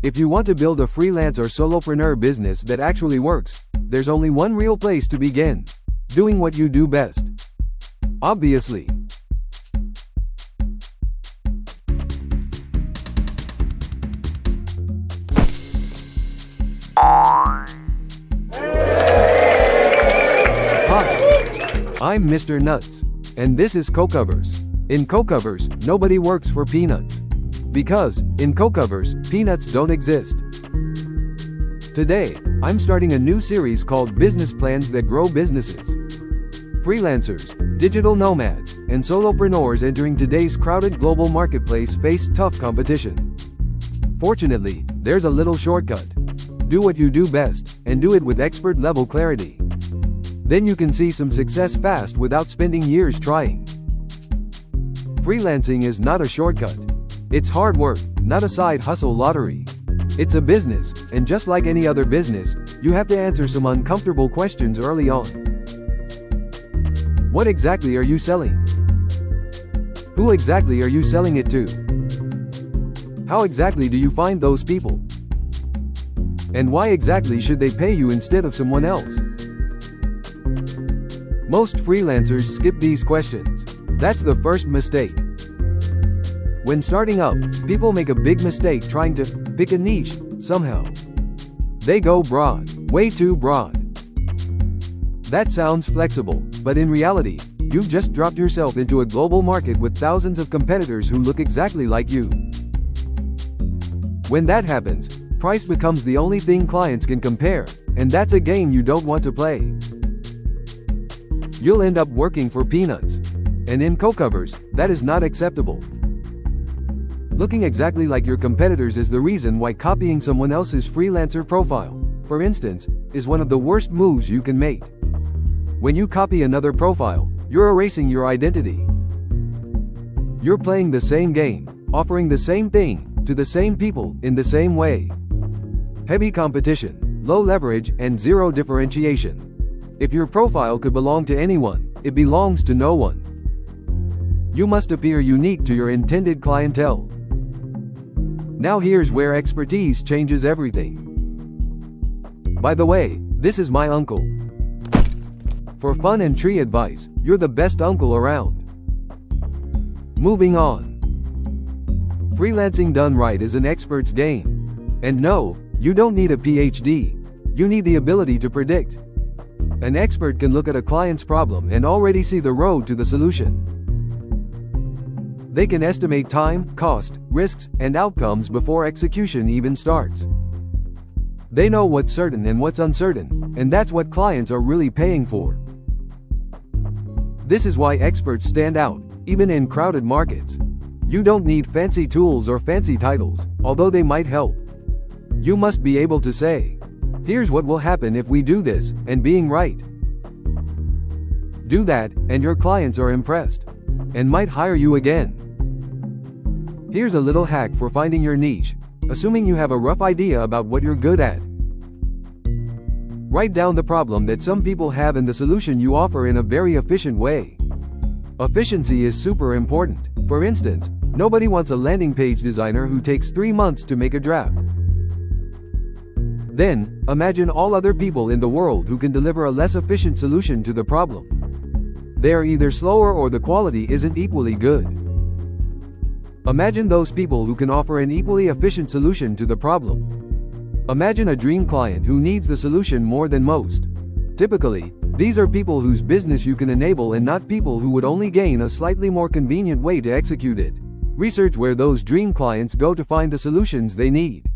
If you want to build a freelance or solopreneur business that actually works, there's only one real place to begin: doing what you do best. Obviously. Hi, I'm Mr. Nuts, and this is Cocovers. In Cocovers, nobody works for peanuts. Because, in Cocovers, peanuts don't exist. Today, I'm starting a new series called Business Plans That Grow Businesses. Freelancers, digital nomads, and solopreneurs entering today's crowded global marketplace face tough competition. Fortunately, there's a little shortcut. Do what you do best, and do it with expert-level clarity. Then you can see some success fast without spending years trying. Freelancing is not a shortcut. It's hard work, not a side hustle lottery. It's a business, and just like any other business, you have to answer some uncomfortable questions early on. What exactly are you selling? Who exactly are you selling it to? How exactly do you find those people? And why exactly should they pay you instead of someone else? Most freelancers skip these questions. That's the first mistake. When starting up, people make a big mistake trying to pick a niche somehow. They go broad, way too broad. That sounds flexible, but in reality, you've just dropped yourself into a global market with thousands of competitors who look exactly like you. When that happens, price becomes the only thing clients can compare, and that's a game you don't want to play. You'll end up working for peanuts. And in Cocovers, that is not acceptable. Looking exactly like your competitors is the reason why copying someone else's freelancer profile, for instance, is one of the worst moves you can make. When you copy another profile, you're erasing your identity. You're playing the same game, offering the same thing, to the same people, in the same way. Heavy competition, low leverage, and zero differentiation. If your profile could belong to anyone, it belongs to no one. You must appear unique to your intended clientele. Now here's where expertise changes everything. By the way, this is my uncle. For fun and tree advice, you're the best uncle around. Moving on. Freelancing done right is an expert's game. And no, you don't need a PhD. You need the ability to predict. An expert can look at a client's problem and already see the road to the solution. They can estimate time, cost, risks, and outcomes before execution even starts. They know what's certain and what's uncertain, and that's what clients are really paying for. This is why experts stand out, even in crowded markets. You don't need fancy tools or fancy titles, although they might help. You must be able to say, "Here's what will happen if we do this," and being right. Do that, and your clients are impressed, and might hire you again. Here's a little hack for finding your niche, assuming you have a rough idea about what you're good at. Write down the problem that some people have and the solution you offer in a very efficient way. Efficiency is super important. For instance, nobody wants a landing page designer who takes 3 months to make a draft. Then, imagine all other people in the world who can deliver a less efficient solution to the problem. They're either slower or the quality isn't equally good. Imagine those people who can offer an equally efficient solution to the problem. Imagine a dream client who needs the solution more than most. Typically, these are people whose business you can enable and not people who would only gain a slightly more convenient way to execute it. Research where those dream clients go to find the solutions they need.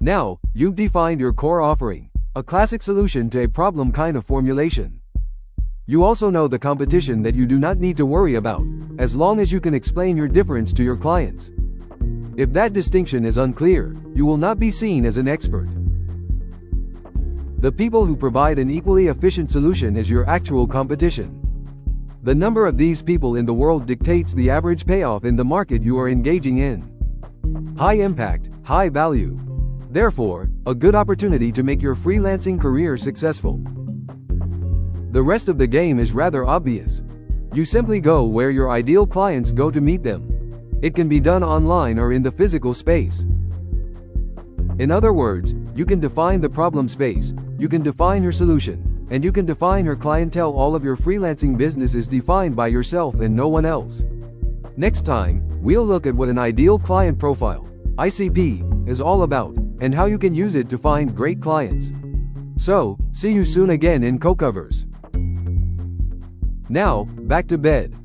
Now, you've defined your core offering, a classic solution to a problem kind of formulation. You also know the competition that you do not need to worry about, as long as you can explain your difference to your clients. If that distinction is unclear, you will not be seen as an expert. The people who provide an equally efficient solution is your actual competition. The number of these people in the world dictates the average payoff in the market you are engaging in. High impact, high value. Therefore, a good opportunity to make your freelancing career successful. The rest of the game is rather obvious. You simply go where your ideal clients go to meet them. It can be done online or in the physical space. In other words, you can define the problem space, you can define your solution, and you can define your clientele. All of your freelancing business is defined by yourself and no one else. Next time, we'll look at what an ideal client profile, ICP, is all about, and how you can use it to find great clients. So, see you soon again in Co-Covers. Now, back to bed.